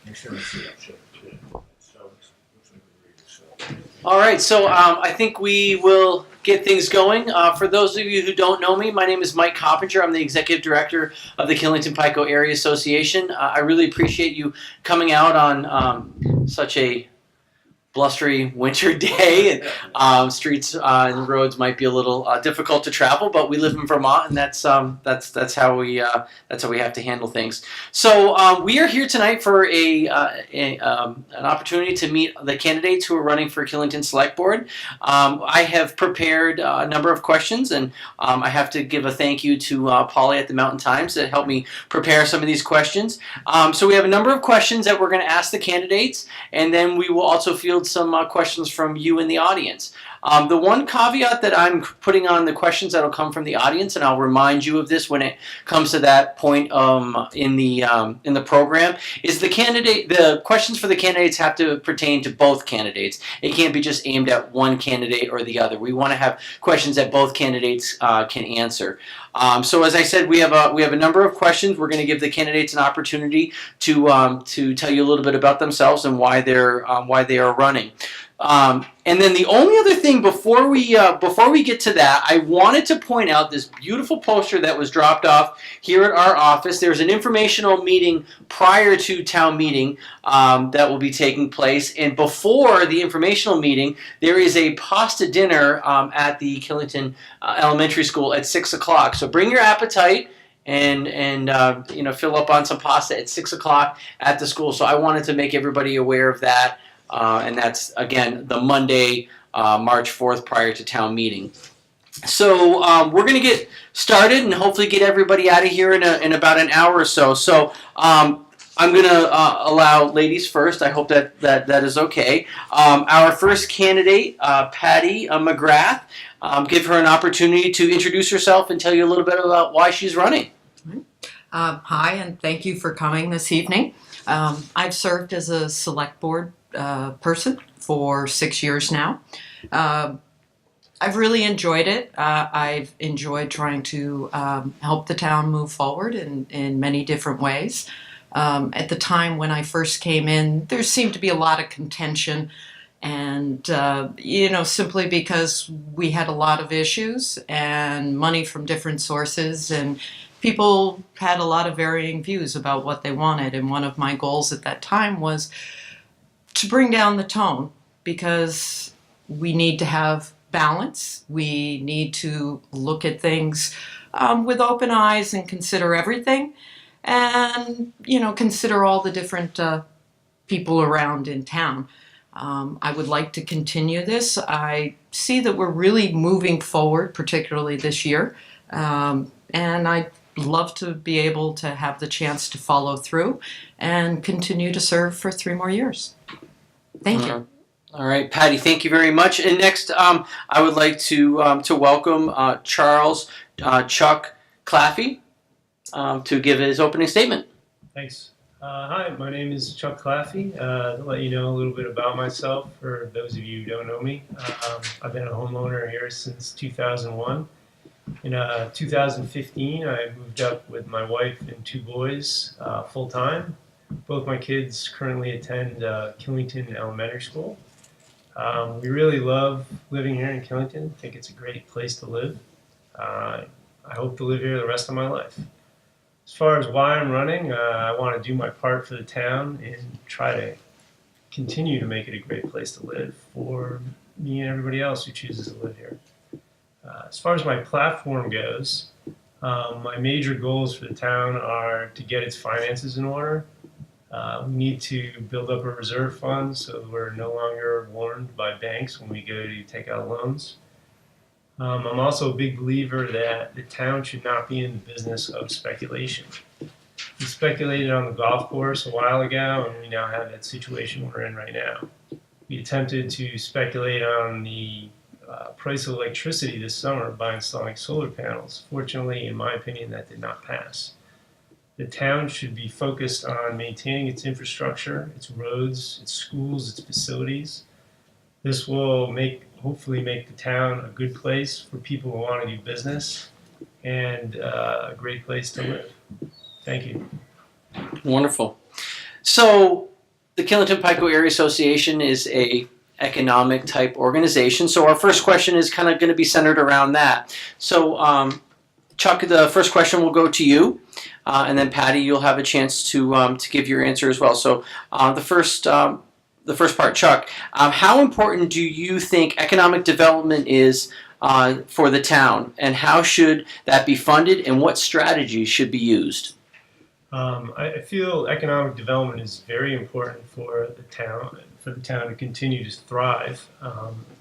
Make sure I see it. Sure. So, looks like we're ready. So. All right, so I think we will get things going. For those of you who don't know me, my name is Mike Coppinger. I'm the Executive Director of the Killington Pico Area Association. I really appreciate you coming out on such a blustery winter day, and streets and roads might be a little difficult to travel, but we live in Vermont, and that's how we have to handle things. So we are here tonight for an opportunity to meet the candidates who are running for Killington Selectboard. I have prepared a number of questions, and I have to give a thank you to Polly at the Mountain Times that helped me prepare some of these questions. So we have a number of questions that we're going to ask the candidates, and then we will also field some questions from you in the audience. The one caveat that I'm putting on the questions that will come from the audience, and I'll remind you of this when it comes to that point in the program, is the questions for the candidates have to pertain to both candidates. It can't be just aimed at one candidate or the other. We want to have questions that both candidates can answer. So as I said, we have a number of questions. We're going to give the candidates an opportunity to tell you a little bit about themselves and why they are running. And then the only other thing before we get to that, I wanted to point out this beautiful poster that was dropped off here at our office. There's an informational meeting prior to town meeting that will be taking place, and before the informational meeting, there is a pasta dinner at the Killington Elementary School at 6 o'clock. So bring your appetite and fill up on some pasta at 6 o'clock at the school. So I wanted to make everybody aware of that. And that's, again, the Monday, March 4th, prior to town meeting. So we're going to get started and hopefully get everybody out of here in about an hour or so. So I'm going to allow ladies first. I hope that is okay. Our first candidate, Patty McGrath, give her an opportunity to introduce herself and tell you a little bit about why she's running. Hi, and thank you for coming this evening. I've served as a select board person for 6 years now. I've really enjoyed it. I've enjoyed trying to help the town move forward in many different ways. At the time when I first came in, there seemed to be a lot of contention, and simply because we had a lot of issues and money from different sources, and people had a lot of varying views about what they wanted. And one of my goals at that time was to bring down the tone, because we need to have balance. We need to look at things with open eyes and consider everything, and consider all the different people around in town. I would like to continue this. I see that we're really moving forward, particularly this year, and I'd love to be able to have the chance to follow through and continue to serve for 3 more years. Thank you. All right, Patty, thank you very much. And next, I would like to welcome Charles Chuck Claffey to give his opening statement. Thanks. Hi, my name is Chuck Claffey. To let you know a little bit about myself, for those of you who don't know me, I've been a homeowner here since 2001. In 2015, I moved up with my wife and 2 boys full-time. Both my kids currently attend Killington Elementary School. We really love living here in Killington. I think it's a great place to live. I hope to live here the rest of my life. As far as why I'm running, I want to do my part for the town and try to continue to make it a great place to live for me and everybody else who chooses to live here. As far as my platform goes, my major goals for the town are to get its finances in order. We need to build up a reserve fund so that we're no longer warned by banks when we go to take out loans. I'm also a big believer that the town should not be in the business of speculation. We speculated on the golf course a while ago, and we now have that situation we're in right now. We attempted to speculate on the price of electricity this summer by installing solar panels. Fortunately, in my opinion, that did not pass. The town should be focused on maintaining its infrastructure, its roads, its schools, its facilities. This will hopefully make the town a good place for people who want to do business and a great place to live. Thank you. Wonderful. So the Killington Pico Area Association is a economic type organization. So our first question is kind of going to be centered around that. So Chuck, the first question will go to you, and then Patty, you'll have a chance to give your answer as well. So the first part, Chuck, how important do you think economic development is for the town, and how should that be funded, and what strategies should be used? I feel economic development is very important for the town to continue to thrive.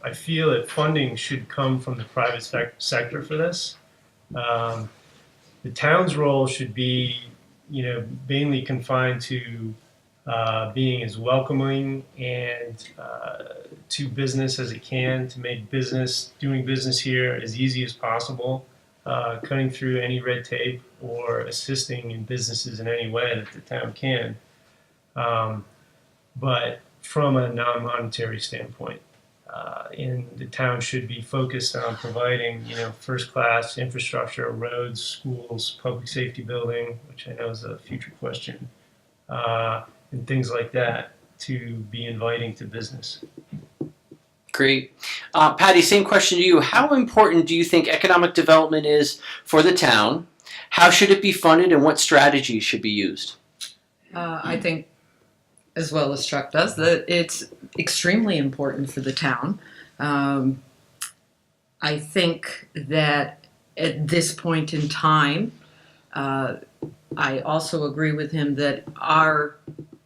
I feel that funding should come from the private sector for this. The town's role should be, mainly confined to being as welcoming and to business as it can, to make doing business here as easy as possible, cutting through any red tape or assisting in businesses in any way that the town can. But from a non-monetary standpoint, and the town should be focused on providing, first-class infrastructure, roads, schools, public safety building, which I know is a future question, and things like that to be inviting to business. Great. Patty, same question to you. How important do you think economic development is for the town? How should it be funded, and what strategies should be used? I think, as well as Chuck does, that it's extremely important for the town. I think that at this point in time, I also agree with him that our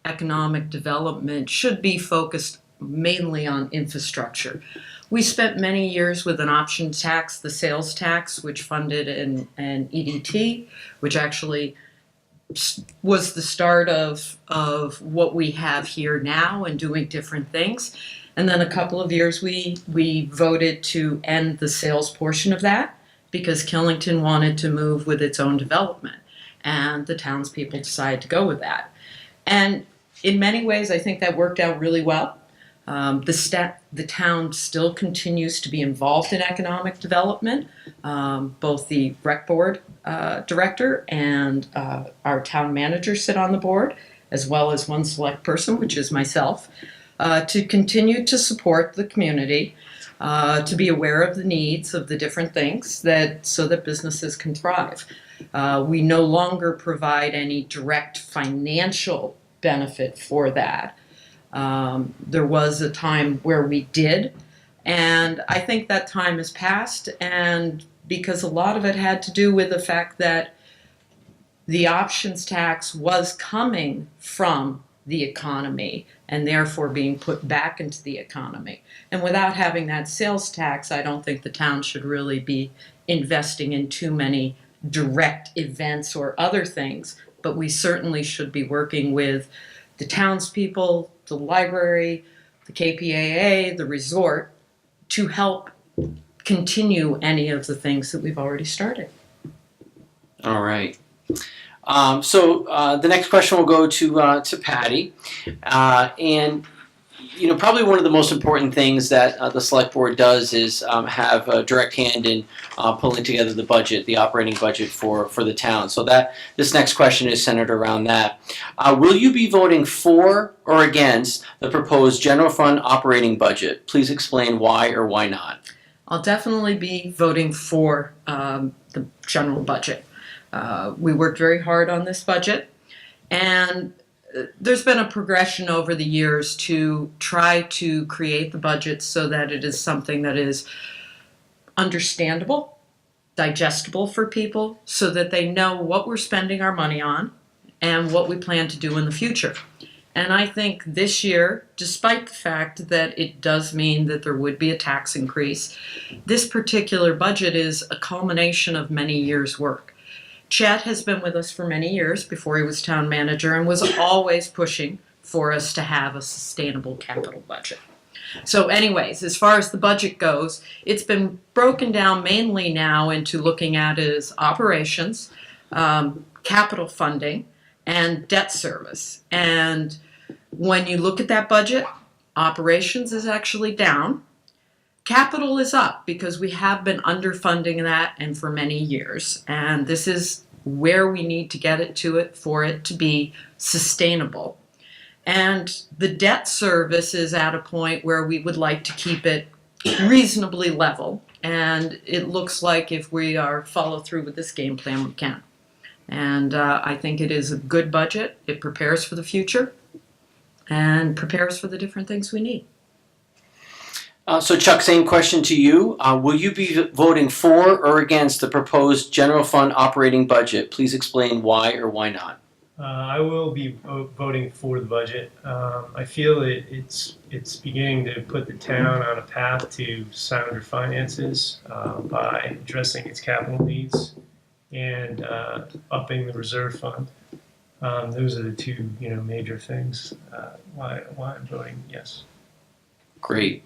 economic development should be focused mainly on infrastructure. We spent many years with an option tax, the sales tax, which funded an EDT, which actually was the start of what we have here now and doing different things. And then a couple of years we voted to end the sales portion of that because Killington wanted to move with its own development. And the townspeople decided to go with that. And in many ways, I think that worked out really well. The town still continues to be involved in economic development. Both the rec board director and our town manager sit on the board, as well as one select person, which is myself, to continue to support the community, to be aware of the needs of the different things so that businesses can thrive. We no longer provide any direct financial benefit for that. There was a time where we did, and I think that time has passed, and because a lot of it had to do with the fact that the options tax was coming from the economy and therefore being put back into the economy. And without having that sales tax, I don't think the town should really be investing in too many direct events or other things, but we certainly should be working with the townspeople, the library, the KPAA, the resort, to help continue any of the things that we've already started. All right. So the next question will go to Patty, and probably one of the most important things that the select board does is have a direct hand in pulling together the budget, the operating budget for the town. So this next question is centered around that. Will you be voting for or against the proposed general fund operating budget? Please explain why or why not. I'll definitely be voting for the general budget. We worked very hard on this budget, and there's been a progression over the years to try to create the budget so that it is something that is understandable, digestible for people, so that they know what we're spending our money on and what we plan to do in the future. And I think this year, despite the fact that it does mean that there would be a tax increase, this particular budget is a culmination of many years' work. Chet has been with us for many years before he was town manager and was always pushing for us to have a sustainable capital budget. So anyways, as far as the budget goes, it's been broken down mainly now into looking at it as operations, capital funding, and debt service. And when you look at that budget, operations is actually down. Capital is up because we have been underfunding that and for many years. And this is where we need to get it for it to be sustainable. And the debt service is at a point where we would like to keep it reasonably level. And it looks like if we are follow through with this game plan, we can. And I think it is a good budget. It prepares for the future and prepares for the different things we need. So Chuck, same question to you. Will you be voting for or against the proposed general fund operating budget? Please explain why or why not. I will be voting for the budget. I feel it's beginning to put the town on a path to sounder finances by addressing its capital needs and upping the reserve fund. Those are the two major things why I'm voting yes. Great.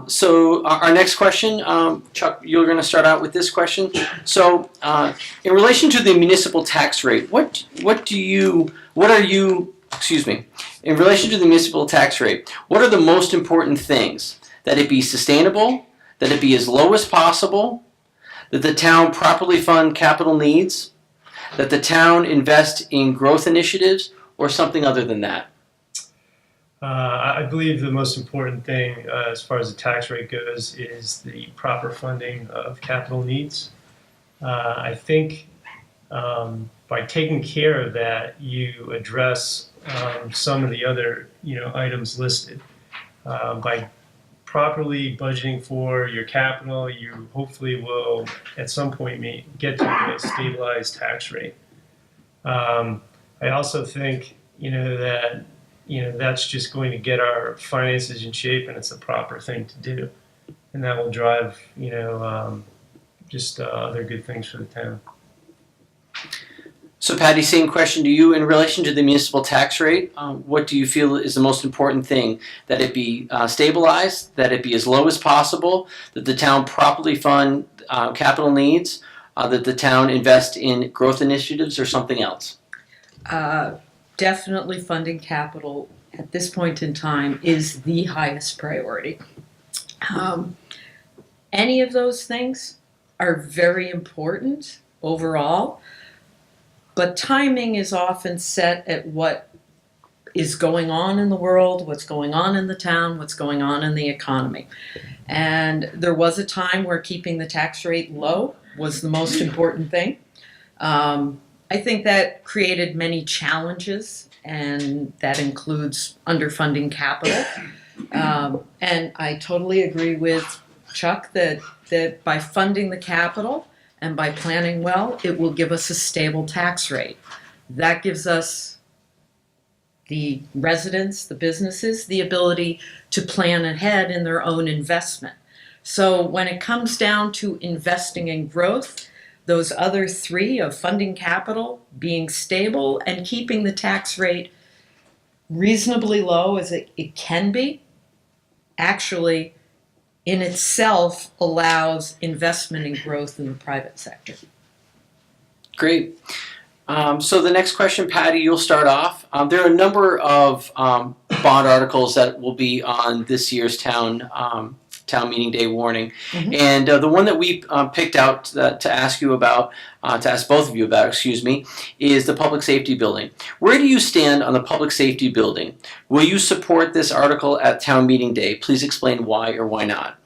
So our next question, Chuck, you're going to start out with this question. So, in relation to the municipal tax rate, in relation to the municipal tax rate, what are the most important things? That it be sustainable, that it be as low as possible, that the town properly fund capital needs, that the town invest in growth initiatives, or something other than that? I believe the most important thing as far as the tax rate goes is the proper funding of capital needs. I think by taking care of that, you address some of the other items listed. By properly budgeting for your capital, you hopefully will at some point get to a stabilized tax rate. I also think that that's just going to get our finances in shape, and it's the proper thing to do, and that will drive just other good things for the town. So Patty, same question to you. In relation to the municipal tax rate, what do you feel is the most important thing? That it be stabilized, that it be as low as possible, that the town properly fund capital needs, that the town invest in growth initiatives, or something else? Definitely funding capital at this point in time is the highest priority. Any of those things are very important overall, but timing is often set at what is going on in the world, what's going on in the town, what's going on in the economy. And there was a time where keeping the tax rate low was the most important thing. I think that created many challenges, and that includes underfunding capital. And I totally agree with Chuck that by funding the capital and by planning well, it will give us a stable tax rate. That gives us, the residents, the businesses, the ability to plan ahead in their own investment. So when it comes down to investing in growth, those other three of funding capital, being stable, and keeping the tax rate reasonably low as it can be, actually in itself allows investment and growth in the private sector. Great. So the next question, Patty, you'll start off. There are a number of bond articles that will be on this year's town meeting day warning. Mm-hmm. And the one that we picked out to ask you about, to ask both of you about, is the public safety building. Where do you stand on the public safety building? Will you support this article at town meeting day? Please explain why or why not.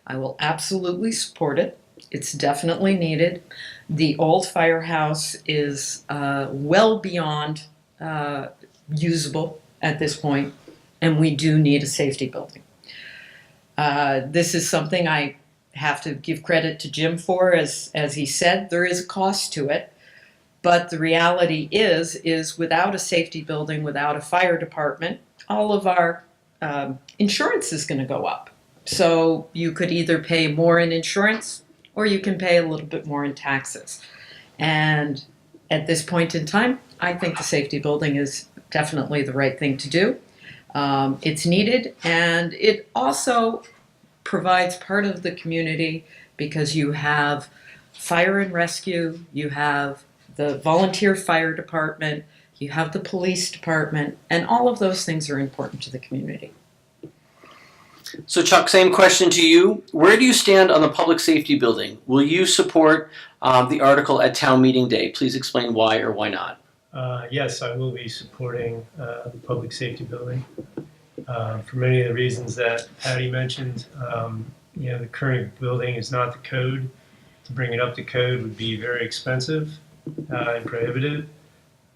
I will absolutely support it. It's definitely needed. The old firehouse is well beyond usable at this point, and we do need a safety building. This is something I have to give credit to Jim for, as he said, there is a cost to it, but the reality is without a safety building, without a fire department, all of our insurance is going to go up. So you could either pay more in insurance or you can pay a little bit more in taxes. And at this point in time, I think the safety building is definitely the right thing to do. It's needed, and it also provides part of the community because you have fire and rescue, you have the volunteer fire department, you have the police department, and all of those things are important to the community. So Chuck, same question to you. Where do you stand on the public safety building? Will you support the article at town meeting day? Please explain why or why not. Yes, I will be supporting the public safety building for many of the reasons that Patty mentioned. The current building is not the code. To bring it up to code would be very expensive and prohibitive.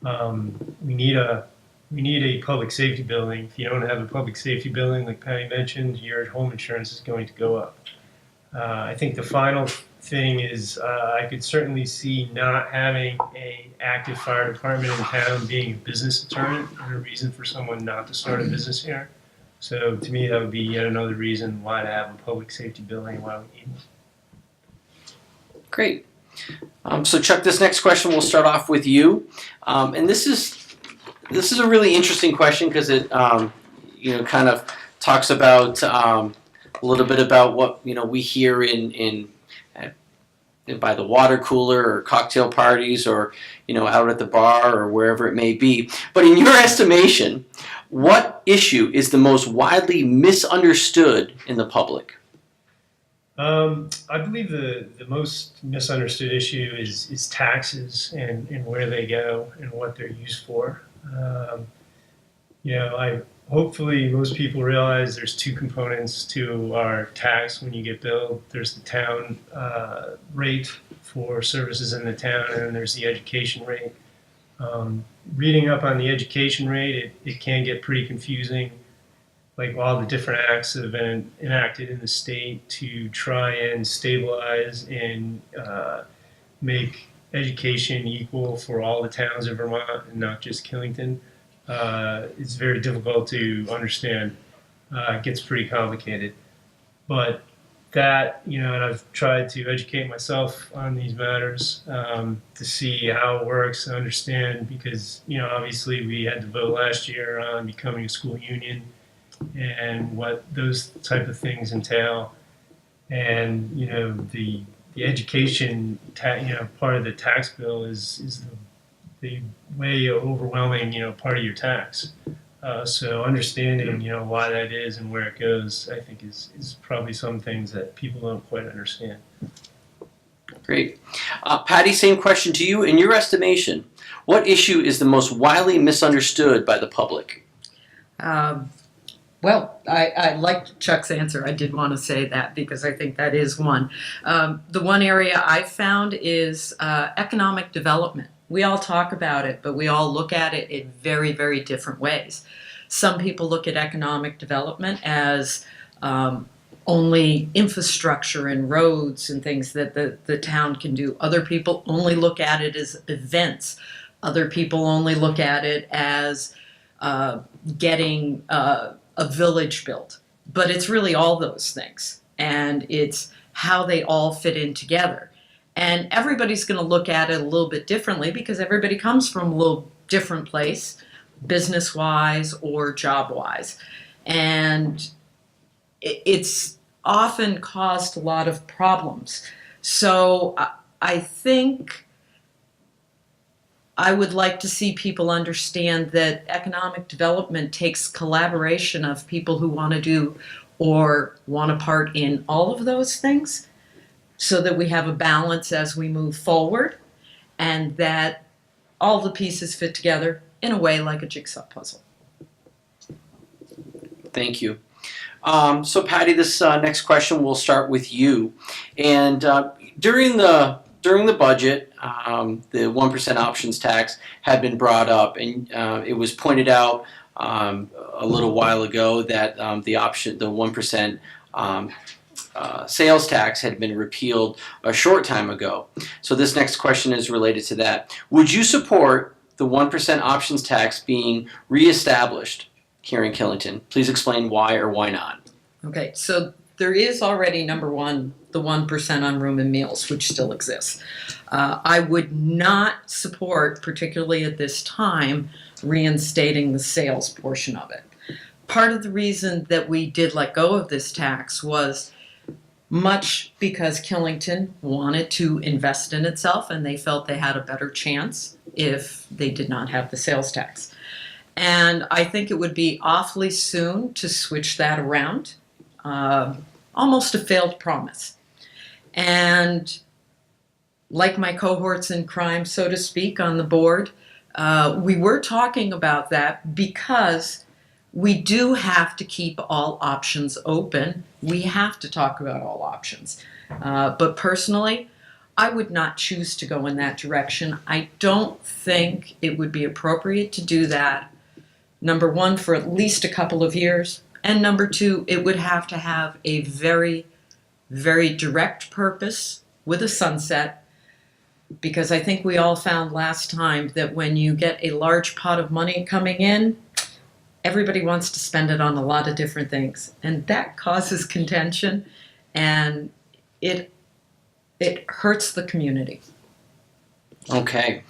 We need a public safety building. If you don't have a public safety building, like Patty mentioned, your home insurance is going to go up. I think the final thing is I could certainly see not having a active fire department in town being a business deterrent and a reason for someone not to start a business here. So to me, that would be yet another reason why to have a public safety building, why we need one. Great. So Chuck, this next question will start off with you, and this is a really interesting question because it kind of talks about a little bit about what we hear in by the water cooler or cocktail parties or out at the bar or wherever it may be. But in your estimation, what issue is the most widely misunderstood in the public? I believe the most misunderstood issue is taxes and where they go and what they're used for. Hopefully most people realize there's two components to our tax when you get billed. There's the town rate for services in the town, and then there's the education rate. Reading up on the education rate, it can get pretty confusing, like all the different acts that have been enacted in the state to try and stabilize and make education equal for all the towns in Vermont and not just Killington. It's very difficult to understand. It gets pretty complicated. But that, and I've tried to educate myself on these matters to see how it works and understand because, obviously we had to vote last year on becoming a school union and what those type of things entail. And, the education, part of the tax bill is the way overwhelming, part of your tax. So understanding, why that is and where it goes, I think is probably some things that people don't quite understand. Great. Patty, same question to you. In your estimation, what issue is the most widely misunderstood by the public? Well, I liked Chuck's answer. I did want to say that because I think that is one. The one area I found is economic development. We all talk about it, but we all look at it in very, very different ways. Some people look at economic development as only infrastructure and roads and things that the town can do. Other people only look at it as events. Other people only look at it as getting a village built. But it's really all those things. And it's how they all fit in together. And everybody's going to look at it a little bit differently because everybody comes from a little different place, business-wise or job-wise. And it's often caused a lot of problems. So I think I would like to see people understand that economic development takes collaboration of people who want to do or want a part in all of those things, so that we have a balance as we move forward and that all the pieces fit together in a way like a jigsaw puzzle. Thank you. So Patty, this next question will start with you. And during the budget, the 1% options tax had been brought up, and it was pointed out a little while ago that the 1% sales tax had been repealed a short time ago. So this next question is related to that. Would you support the 1% options tax being reestablished here in Killington? Please explain why or why not. Okay, so there is already, number one, the 1% on room and meals, which still exists. I would not support, particularly at this time, reinstating the sales portion of it. Part of the reason that we did let go of this tax was much because Killington wanted to invest in itself and they felt they had a better chance if they did not have the sales tax. And I think it would be awfully soon to switch that around, almost a failed promise. And like my cohorts in crime, so to speak, on the board, We were talking about that because we do have to keep all options open. We have to talk about all options. But personally, I would not choose to go in that direction. I don't think it would be appropriate to do that, number one, for at least a couple of years. And number two, it would have to have a very, very direct purpose with a sunset. Because I think we all found last time that when you get a large pot of money coming in, everybody wants to spend it on a lot of different things. And that causes contention, and it hurts the community. Okay.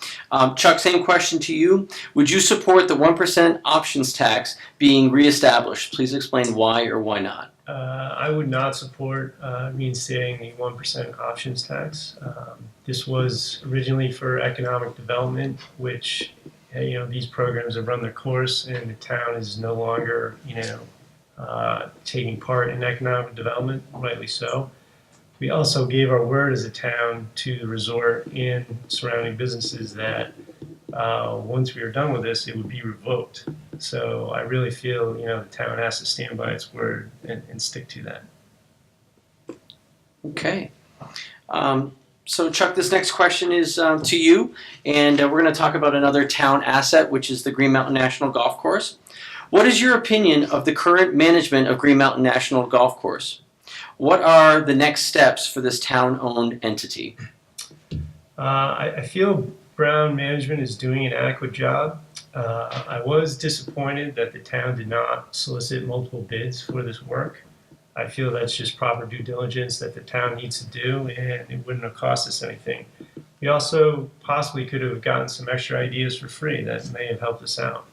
Chuck, same question to you. Would you support the 1% options tax being reestablished? Please explain why or why not. I would not support reinstating the 1% options tax. This was originally for economic development, which, these programs have run their course, and the town is no longer, taking part in economic development, rightly so. We also gave our word as a town to the resort and surrounding businesses that once we were done with this, it would be revoked. So I really feel, the town has to stand by its word and stick to that. Okay. So Chuck, this next question is to you, and we're going to talk about another town asset, which is the Green Mountain National Golf Course. What is your opinion of the current management of Green Mountain National Golf Course? What are the next steps for this town-owned entity? I feel Brown management is doing an adequate job. I was disappointed that the town did not solicit multiple bids for this work. I feel that's just proper due diligence that the town needs to do, and it wouldn't have cost us anything. We also possibly could have gotten some extra ideas for free that may have helped us out.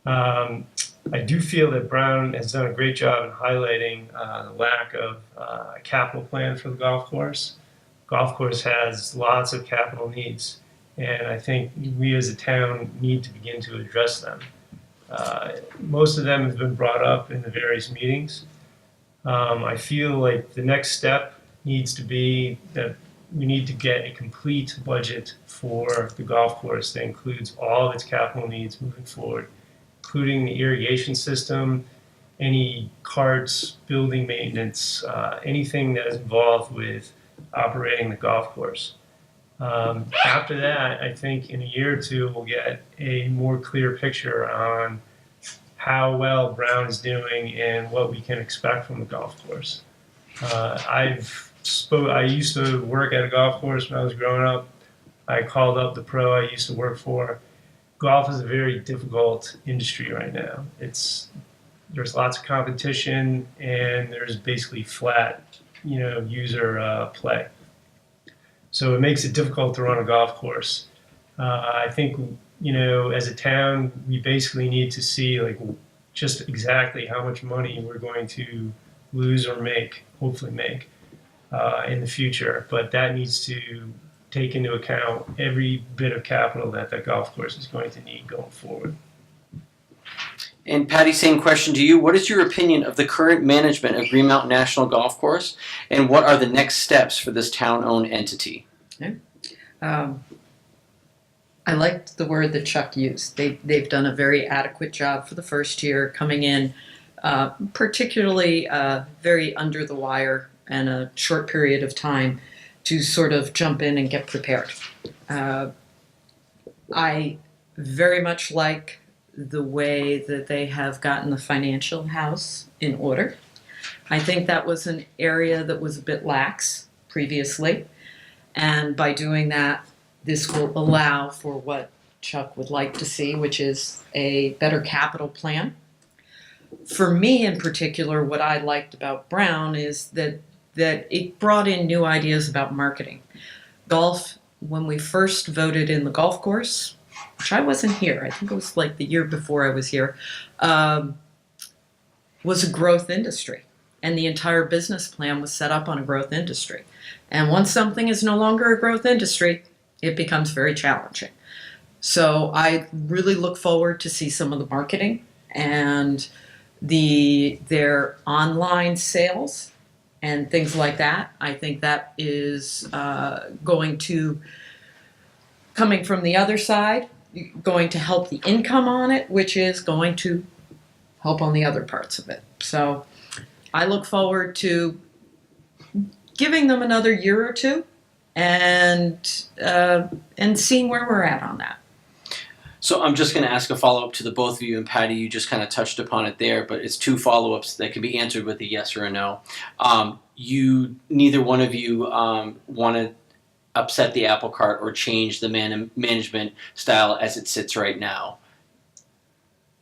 I do feel that Brown has done a great job in highlighting the lack of a capital plan for the golf course. Golf course has lots of capital needs, and I think we as a town need to begin to address them. Most of them have been brought up in the various meetings. I feel like the next step needs to be that we need to get a complete budget for the golf course that includes all of its capital needs moving forward, including the irrigation system, any carts, building maintenance, anything that is involved with operating the golf course. After that, I think in a year or two, we'll get a more clear picture on how well Brown is doing and what we can expect from the golf course. I used to work at a golf course when I was growing up. I called up the pro I used to work for. Golf is a very difficult industry right now. There's lots of competition, and there's basically flat, user play. So it makes it difficult to run a golf course. I think, as a town, we basically need to see just exactly how much money we're going to lose or hopefully make in the future. But that needs to take into account every bit of capital that golf course is going to need going forward. And Patty, same question to you. What is your opinion of the current management of Green Mountain National Golf Course, and what are the next steps for this town-owned entity? Okay. I liked the word that Chuck used. They've done a very adequate job for the first year, coming in particularly very under the wire and a short period of time to sort of jump in and get prepared. I very much like the way that they have gotten the financial house in order. I think that was an area that was a bit lax previously, and by doing that, this will allow for what Chuck would like to see, which is a better capital plan. For me in particular, what I liked about Brown is that it brought in new ideas about marketing. Golf, when we first voted in the golf course, which I wasn't here, I think it was like the year before I was here, was a growth industry. And the entire business plan was set up on a growth industry. And once something is no longer a growth industry, it becomes very challenging. So I really look forward to see some of the marketing and their online sales and things like that. I think that is going to, coming from the other side, going to help the income on it, which is going to help on the other parts of it. So I look forward to giving them another year or two and seeing where we're at on that. So I'm just going to ask a follow-up to the both of you, and Patty, you just kind of touched upon it there, but it's two follow-ups that can be answered with a yes or a no. Neither one of you want to upset the apple cart or change the management style as it sits right now.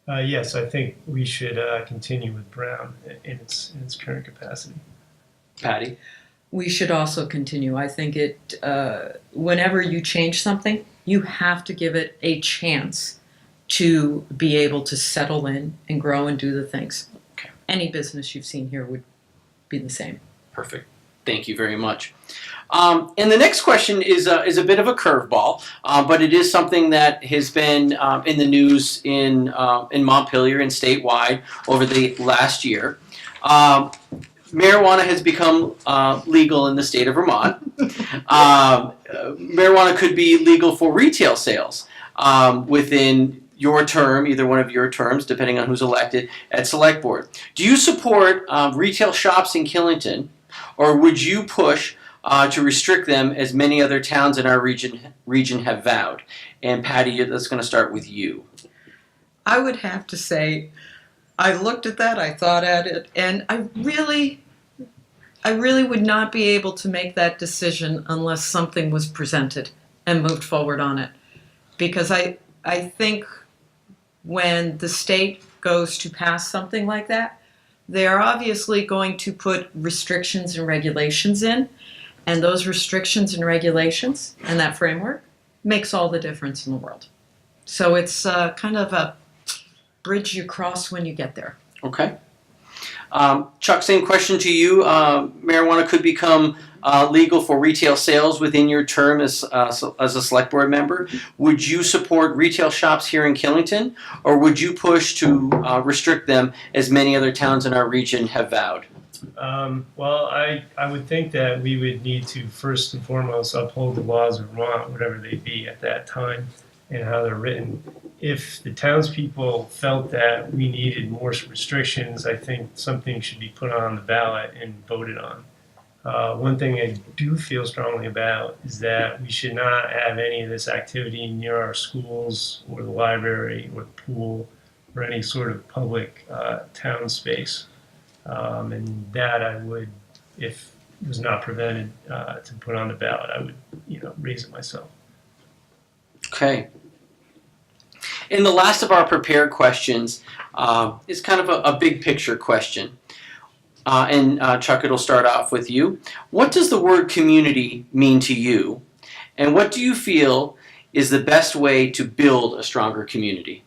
Yes, I think we should continue with Brown in its current capacity. Patty? We should also continue. I think whenever you change something, you have to give it a chance to be able to settle in and grow and do the things. Okay. Any business you've seen here would be the same. Perfect. Thank you very much. And the next question is a bit of a curveball, but it is something that has been in the news in Montpelier and statewide over the last year. Marijuana has become legal in the state of Vermont. Marijuana could be legal for retail sales within your term, either one of your terms, depending on who's elected, at Select Board. Do you support retail shops in Killington, or would you push to restrict them as many other towns in our region have vowed? And Patty, that's going to start with you. I would have to say, I looked at that, I thought at it, and I really would not be able to make that decision unless something was presented and moved forward on it. Because I think when the state goes to pass something like that, they are obviously going to put restrictions and regulations in, and those restrictions and regulations and that framework makes all the difference in the world. So it's kind of a bridge you cross when you get there. Okay. Chuck, same question to you. Marijuana could become legal for retail sales within your term as a select board member. Would you support retail shops here in Killington, or would you push to restrict them as many other towns in our region have vowed? Well, I would think that we would need to first and foremost uphold the laws of Vermont, whatever they be at that time, and how they're written. If the townspeople felt that we needed more restrictions, I think something should be put on the ballot and voted on. One thing I do feel strongly about is that we should not have any of this activity near our schools or the library or the pool or any sort of public town space. And that I would, if it was not prevented to put on the ballot, I would, raise it myself. Okay. And the last of our prepared questions is kind of a big picture question. And Chuck, it'll start off with you. What does the word community mean to you? And what do you feel is the best way to build a stronger community?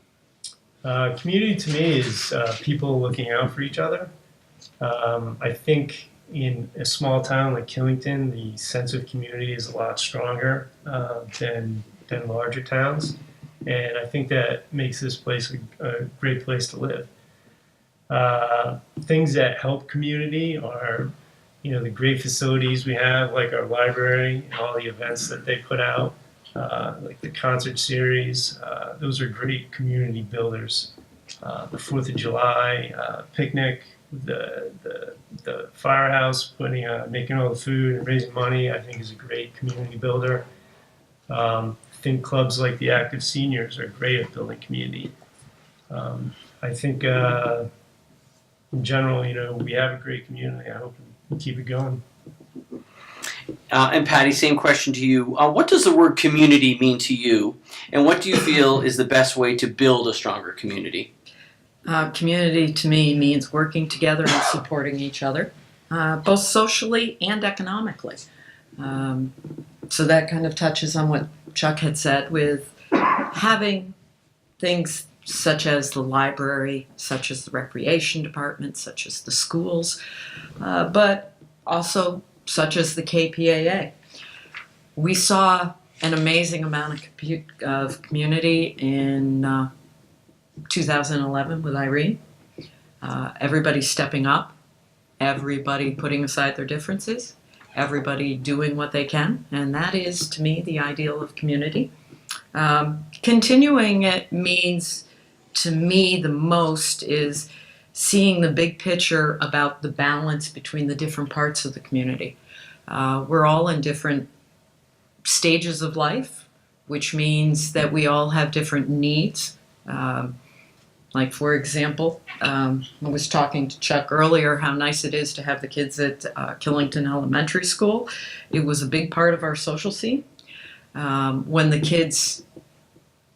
Community to me is people looking out for each other. I think in a small town like Killington, the sense of community is a lot stronger than larger towns. And I think that makes this place a great place to live. Things that help community are, the great facilities we have, like our library and all the events that they put out, like the concert series. Those are great community builders. The 4th of July picnic, the firehouse, making all the food and raising money, I think is a great community builder. I think clubs like the Active Seniors are great at building community. I think in general, we have a great community. I hope we keep it going. And Patty, same question to you. What does the word community mean to you? And what do you feel is the best way to build a stronger community? Community to me means working together and supporting each other, both socially and economically. So that kind of touches on what Chuck had said with having things such as the library, such as the recreation department, such as the schools, but also such as the KPAA. We saw an amazing amount of community in 2011 with Irene. Everybody stepping up, everybody putting aside their differences, everybody doing what they can, and that is, to me, the ideal of community. Continuing it means, to me, the most is seeing the big picture about the balance between the different parts of the community. We're all in different stages of life, which means that we all have different needs. Like, for example, I was talking to Chuck earlier how nice it is to have the kids at Killington Elementary School. It was a big part of our social scene. When the kids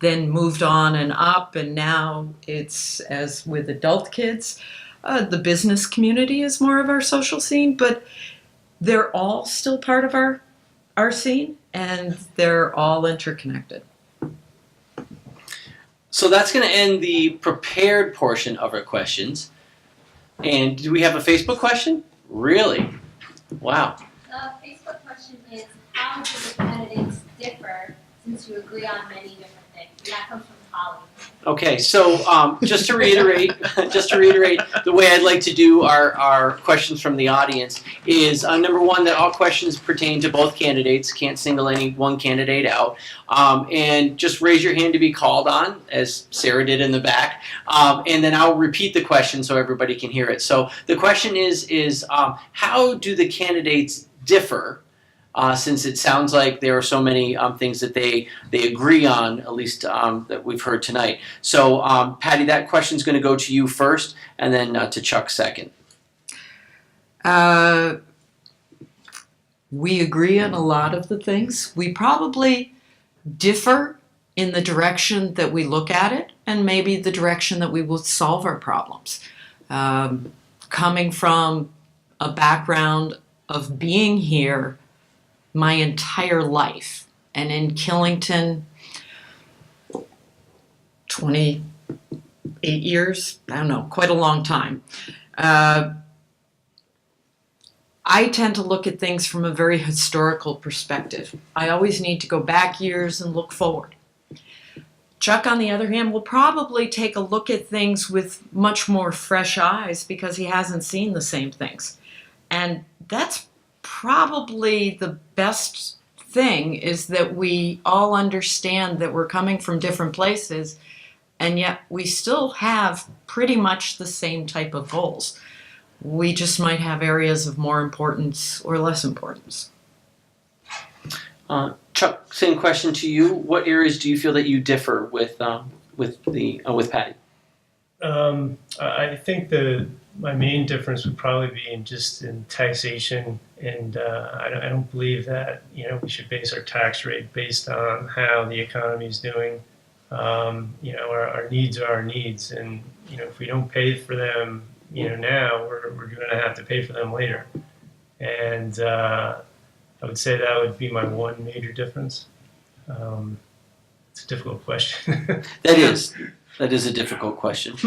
then moved on and up, and now it's, as with adult kids, the business community is more of our social scene, but they're all still part of our scene, and they're all interconnected. So that's going to end the prepared portion of our questions. And do we have a Facebook question? Really? Wow. The Facebook question is, how do the candidates differ since you agree on many different things? And that comes from Holly. Okay, so just to reiterate, the way I'd like to do our questions from the audience is number one, that all questions pertain to both candidates, can't single any one candidate out, and just raise your hand to be called on, as Sarah did in the back, and then I'll repeat the question so everybody can hear it. So the question is how do the candidates differ? Since it sounds like there are so many things that they agree on, at least that we've heard tonight. So, Patty, that question's going to go to you first, and then to Chuck second. We agree on a lot of the things. We probably differ in the direction that we look at it, and maybe the direction that we will solve our problems. Coming from a background of being here my entire life, and in Killington 28 years, I don't know, quite a long time. I tend to look at things from a very historical perspective. I always need to go back years and look forward. Chuck, on the other hand, will probably take a look at things with much more fresh eyes because he hasn't seen the same things. And that's probably the best thing, is that we all understand that we're coming from different places, and yet we still have pretty much the same type of goals. We just might have areas of more importance or less importance. Chuck, same question to you. What areas do you feel that you differ with Patty? I think my main difference would probably be in taxation, and I don't believe that we should base our tax rate based on how the economy is doing. Our needs are our needs, and if we don't pay for them, now we're going to have to pay for them later. And I would say that would be my one major difference. It's a difficult question. That is a difficult question.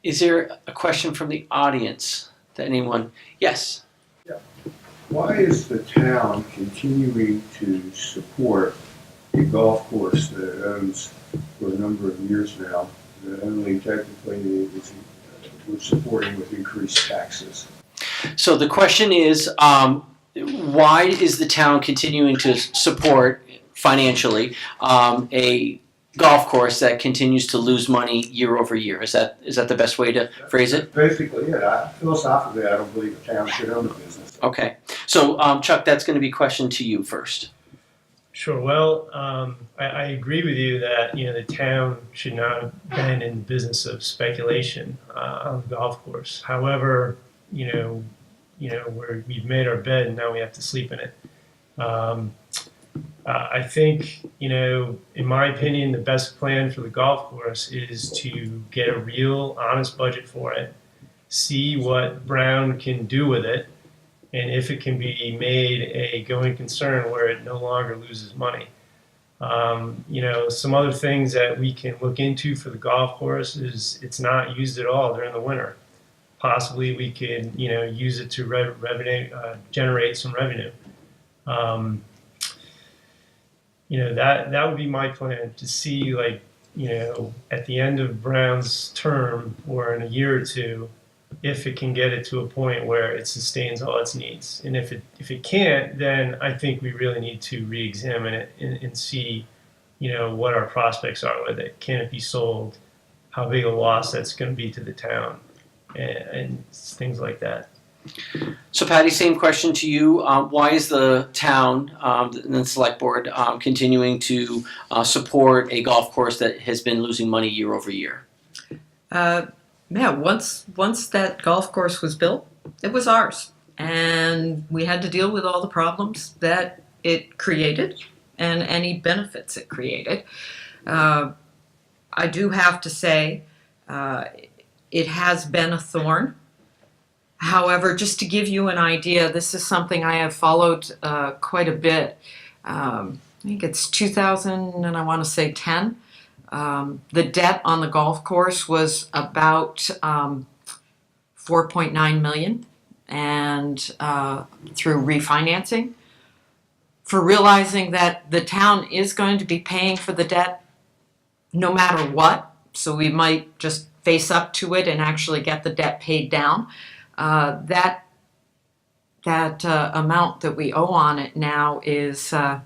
Is there a question from the audience to anyone? Yes. Yeah. Why is the town continuing to support a golf course that it owns for a number of years now, that only technically we're supporting with increased taxes? So the question is, why is the town continuing to support financially a golf course that continues to lose money year over year? Is that the best way to phrase it? Basically, yeah. Philosophically, I don't believe the town should own the business. Okay. So, Chuck, that's going to be a question to you first. Sure. Well, I agree with you that the town should not have been in the business of speculation on the golf course. However, we've made our bed and now we have to sleep in it. I think, in my opinion, the best plan for the golf course is to get a real honest budget for it, see what Brown can do with it, and if it can be made a going concern where it no longer loses money. Some other things that we can look into for the golf course is it's not used at all during the winter. Possibly we could, use it to generate some revenue. That would be my plan, to see, at the end of Brown's term or in a year or two, if it can get it to a point where it sustains all its needs. And if it can't, then I think we really need to re-examine it and see, what our prospects are with it. Can it be sold? How big a loss that's going to be to the town, and things like that. So, Patty, same question to you. Why is the town and the select board continuing to support a golf course that has been losing money year over year? Once that golf course was built, it was ours, and we had to deal with all the problems that it created and any benefits it created. I do have to say, it has been a thorn. However, just to give you an idea, this is something I have followed quite a bit. I think it's 2000 and I want to say 10. The debt on the golf course was about 4.9 million, and through refinancing, for realizing that the town is going to be paying for the debt no matter what. So we might just face up to it and actually get the debt paid down. That amount that we owe on it now is at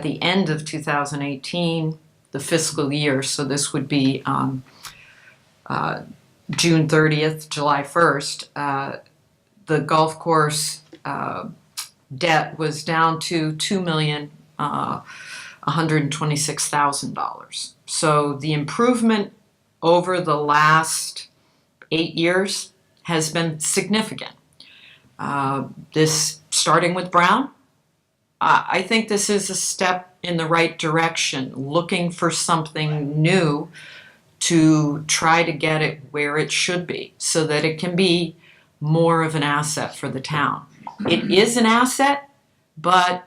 the end of 2018, the fiscal year. So this would be June 30th, July 1st. The golf course debt was down to $2,126,000. So the improvement over the last 8 years has been significant. This, starting with Brown, I think this is a step in the right direction, looking for something new to try to get it where it should be so that it can be more of an asset for the town. It is an asset, but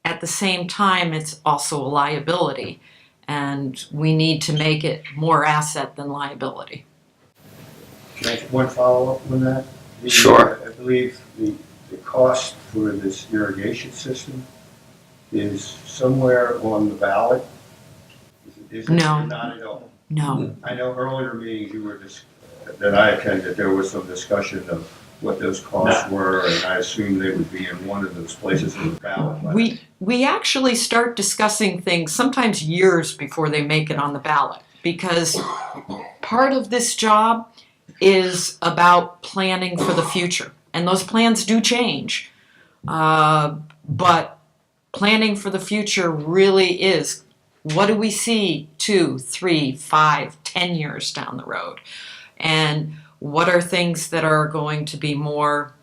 at the same time, it's also a liability, and we need to make it more asset than liability. Can I have one follow-up on that? Sure. I believe the cost for this irrigation system is somewhere on the ballot. Is it No. not at all? No. I know earlier meetings that I attended, there was some discussion of what those costs were, and I assume they would be in one of those places on the ballot. We actually start discussing things sometimes years before they make it on the ballot, because part of this job is about planning for the future, and those plans do change. But planning for the future really is, what do we see 2, 3, 5, 10 years down the road? And what are things that are going to be more?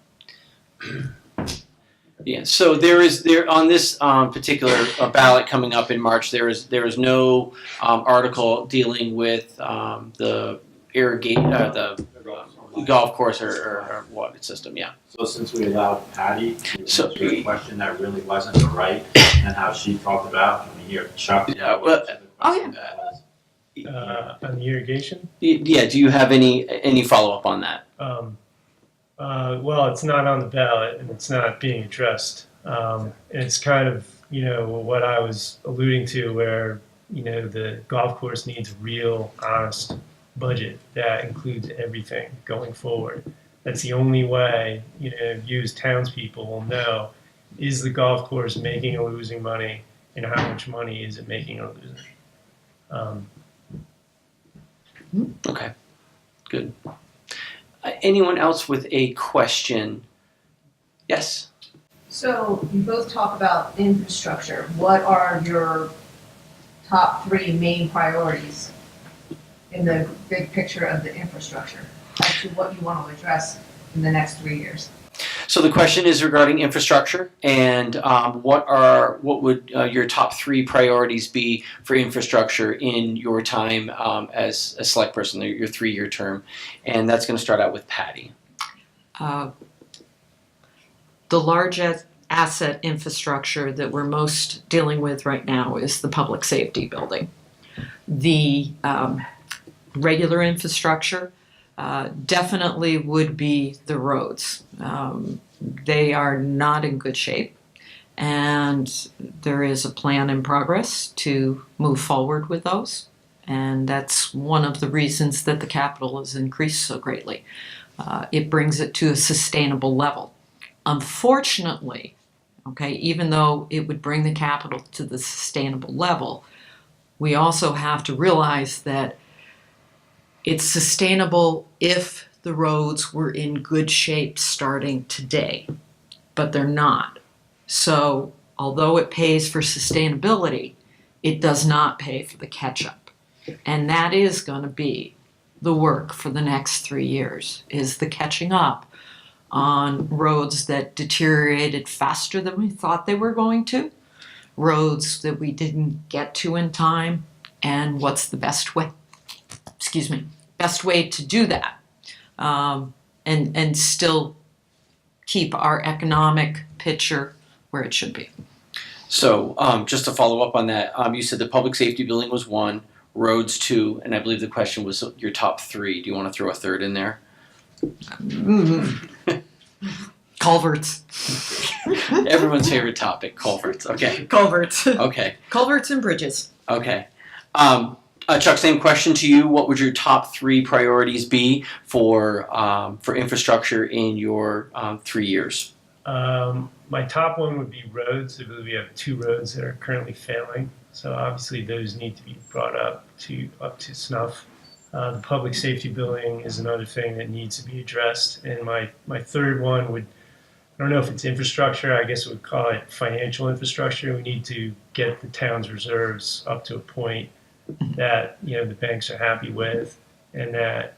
Yeah. So there on this particular ballot coming up in March. There is no article dealing with the the golf course or water system. Yeah. So since we allowed Patty to So- answer a question that really wasn't right, and how she talked about, can we hear Chuck? Yeah, well, oh, yeah. On the irrigation, Yeah. Do you have any follow up on that? well, it's not on the ballot and it's not being addressed. And it's kind of, what I was alluding to, where, the golf course needs a real honest budget that includes everything going forward. That's the only way, you as townspeople will know, is the golf course making or losing money, and how much money is it making or losing? Okay. Good. Anyone else with a question? Yes. So you both talk about infrastructure. What are your top 3 main priorities in the big picture of the infrastructure as to what you want to address in the next 3 years? So the question is regarding infrastructure, and what would your top 3 priorities be for infrastructure in your time as a select person, your 3-year term? And that's going to start out with Patty. The large asset infrastructure that we're most dealing with right now is the public safety building. The regular infrastructure definitely would be the roads. They are not in good shape, and there is a plan in progress to move forward with those. And that's one of the reasons that the capital has increased so greatly. It brings it to a sustainable level. Unfortunately, okay, even though it would bring the capital to the sustainable level, we also have to realize that it's sustainable if the roads were in good shape starting today, but they're not. So although it pays for sustainability, it does not pay for the catch-up. And that is going to be the work for the next 3 years, is the catching up on roads that deteriorated faster than we thought they were going to, roads that we didn't get to in time, and what's the best way, best way to do that, and still keep our economic picture where it should be. So just to follow up on that, you said the public safety building was 1, roads 2, and I believe the question was your top 3. Do you want to throw a third in there? Culverts. Everyone's favorite topic, culverts. Okay. Culverts. Okay. Culverts and bridges. Okay. Chuck, same question to you. What would your top 3 priorities be for infrastructure in your 3 years? My top one would be roads. I believe we have 2 roads that are currently failing. So obviously those need to be brought up to snuff. The public safety building is another thing that needs to be addressed. And my third one would, I don't know if it's infrastructure, I guess we would call it financial infrastructure. We need to get the town's reserves up to a point that, the banks are happy with, and that,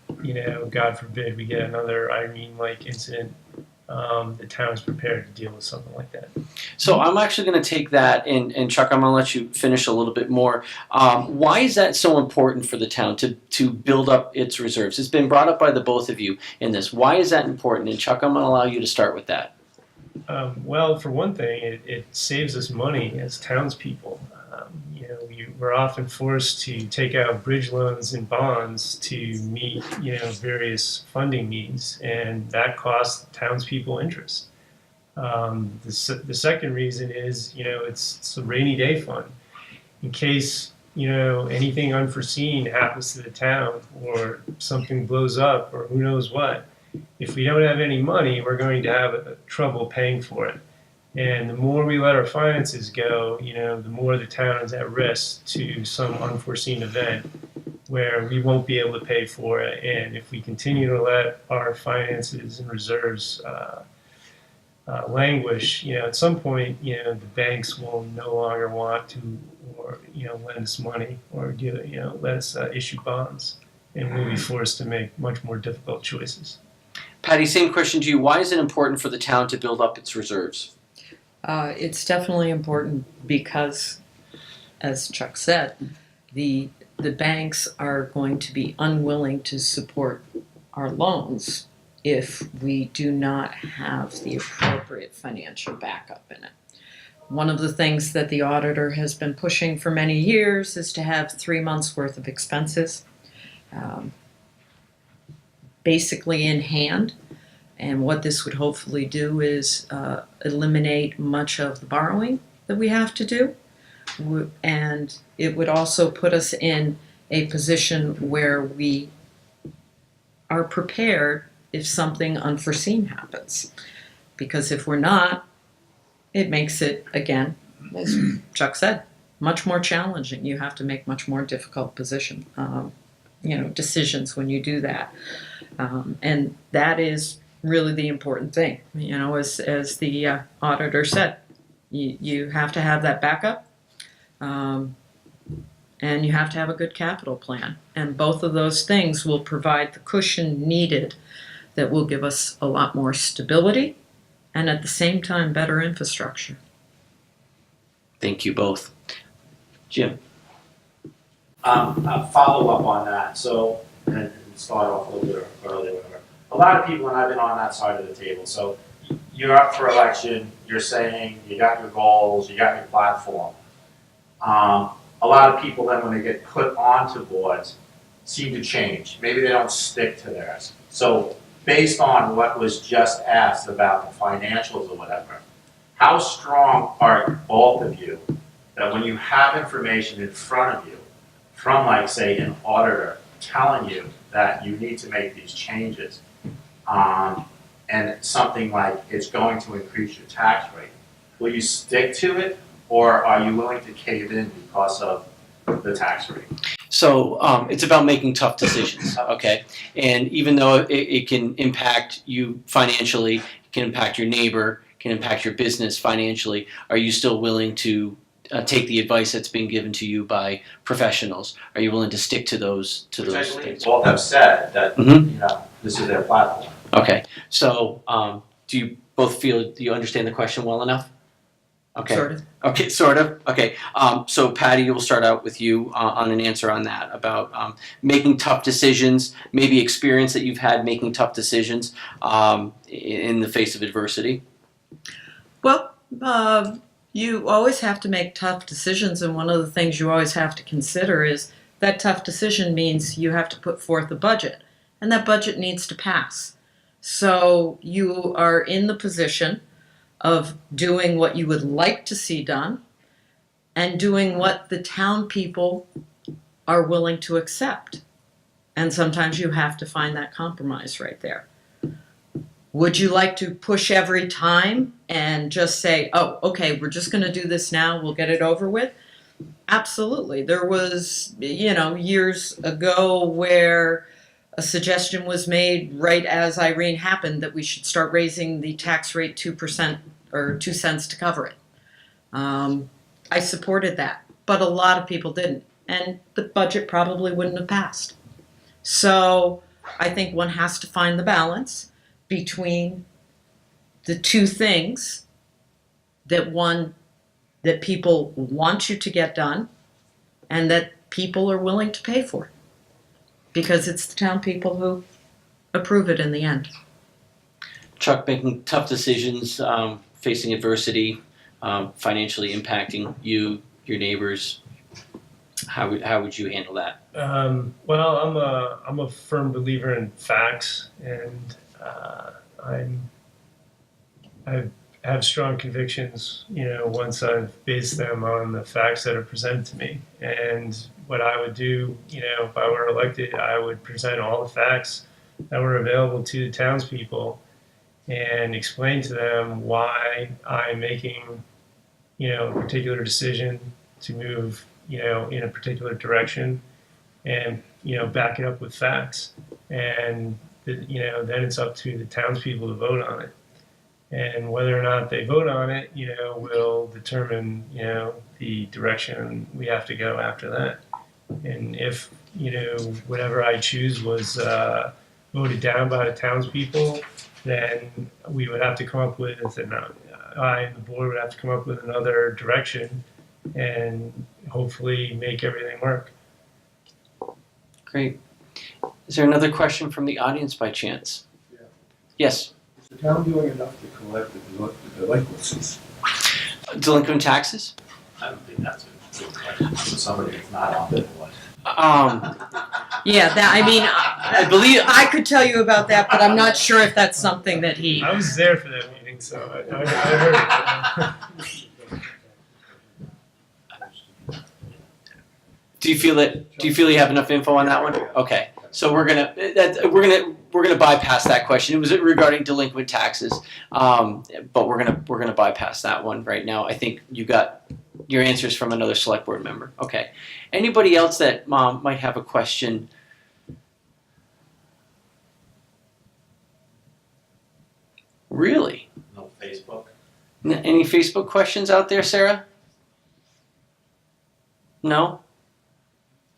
God forbid we get another Irene-like incident, the town's prepared to deal with something like that. So I'm actually going to take that, and Chuck, I'm going to let you finish a little bit more. Why is that so important for the town to build up its reserves? It's been brought up by the both of you in this. Why is that important? And Chuck, I'm going to allow you to start with that. Well, for one thing, it saves us money as townspeople. We're often forced to take out bridge loans and bonds to meet, various funding needs, and that costs townspeople interest. The second reason is, it's a rainy day fund. In case, anything unforeseen happens to the town, or something blows up, or who knows what. If we don't have any money, we're going to have trouble paying for it. And the more we let our finances go, the more the town is at risk to some unforeseen event where we won't be able to pay for it. And if we continue to let our finances and reserves languish, at some point, the banks will no longer want to, or lend us money, or let us issue bonds, and we'll be forced to make much more difficult choices. Patty, same question to you. Why is it important for the town to build up its reserves? It's definitely important because, as Chuck said, the banks are going to be unwilling to support our loans if we do not have the appropriate financial backup in it. One of the things that the auditor has been pushing for many years is to have 3 months' worth of expenses basically in hand. And what this would hopefully do is eliminate much of the borrowing that we have to do. And it would also put us in a position where we are prepared if something unforeseen happens. Because if we're not, it makes it, again, as Chuck said, much more challenging. You have to make much more difficult decisions when you do that. And that is really the important thing. As the auditor said, you have to have that backup, and you have to have a good capital plan. And both of those things will provide the cushion needed that will give us a lot more stability and at the same time better infrastructure. Thank you both. Jim? A follow-up on that, so, and start off a little bit earlier, whatever. A lot of people, and I've been on that side of the table, so you're up for election, you're saying you got your goals, you got your platform. A lot of people then, when they get put onto boards, seem to change. Maybe they don't stick to theirs. So based on what was just asked about the financials or whatever, how strong are both of you that when you have information in front of you from like, say, an auditor telling you that you need to make these changes, and something like it's going to increase your tax rate, will you stick to it, or are you willing to cave in because of the tax rate? So it's about making tough decisions, okay? And even though it can impact you financially, it can impact your neighbor, it can impact your business financially, are you still willing to take the advice that's being given to you by professionals? Are you willing to stick to those Which I believe things? both have said that, Mhm. you know, this is their platform. Okay. So do you both feel you understand the question well enough? Okay. Sort of. Okay, sort of. Okay. So Patty, we'll start out with you on an answer on that about making tough decisions, maybe experience that you've had making tough decisions in the face of adversity. Well, you always have to make tough decisions, and one of the things you always have to consider is that tough decision means you have to put forth a budget, and that budget needs to pass. So you are in the position of doing what you would like to see done and doing what the town people are willing to accept. And sometimes you have to find that compromise right there. Would you like to push every time and just say, oh, okay, we're just going to do this now, we'll get it over with? Absolutely. There was, years ago where a suggestion was made right as Irene happened that we should start raising the tax rate 2% or 2 cents to cover it. I supported that, but a lot of people didn't, and the budget probably wouldn't have passed. So I think one has to find the balance between the two things that people want you to get done and that people are willing to pay for, because it's the town people who approve it in the end. Chuck, making tough decisions, facing adversity, financially impacting you, your neighbors. How would you handle that? Well, I'm a firm believer in facts, and I have strong convictions. Once I've based them on the facts that are presented to me, and what I would do, if I were elected, I would present all the facts that were available to the townspeople and explain to them why I'm making, a particular decision to move, in a particular direction, and back it up with facts, and then it's up to the townspeople to vote on it, and whether or not they vote on it, will determine, the direction we have to go after that. And if whatever I choose was voted down by the townspeople, then we would have to come up with, and I and the board would have to come up with another direction and hopefully make everything work. Great. Is there another question from the audience by chance? Yeah. Yes. Is the town doing enough to collect the delinquencies? Delinquent taxes? I don't think that's a good question for somebody that's not on the board. Yeah, I believe I could tell you about that, but I'm not sure if that's something that he. I was there for that meeting, so I heard it. Do you feel you have enough info on that one? Okay. So we're gonna bypass that question. It was regarding delinquent taxes, but we're gonna bypass that one right now. I think you got your answers from another select board member. Okay. Anybody else that might have a question? Really? No Facebook. Any Facebook questions out there, Sarah? No?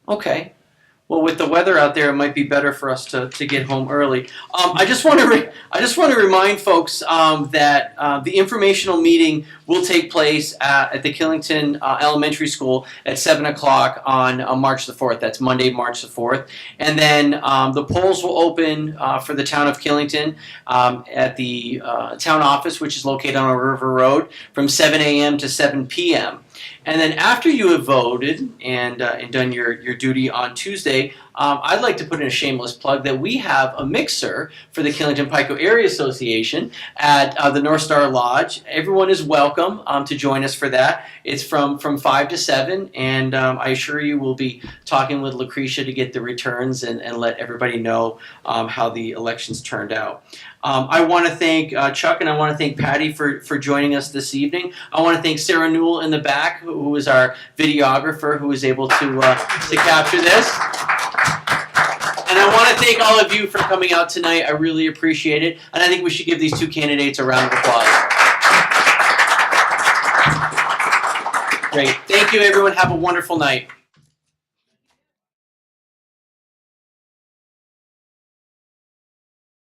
Okay. Well, with the weather out there, it might be better for us to get home early. I just want to remind folks that the informational meeting will take place at the Killington Elementary School at 7 o'clock on March the 4th. That's Monday, March the 4th. And then the polls will open for the town of Killington at the town office, which is located on River Road, from 7 a.m. to 7 p.m. And then after you have voted and done your duty on Tuesday, I'd like to put in a shameless plug that we have a mixer for the Killington Pico Area Association at the North Star Lodge. Everyone is welcome to join us for that. It's from 5 to 7, and I assure you we'll be talking with Lucretia to get the returns and let everybody know how the elections turned out. I want to thank Chuck and I want to thank Patty for joining us this evening. I want to thank Sarah Newell in the back, who is our videographer, who was able to capture this. And I want to thank all of you for coming out tonight. I really appreciate it. And I think we should give these 2 candidates a round of applause. Great. Thank you, everyone. Have a wonderful night.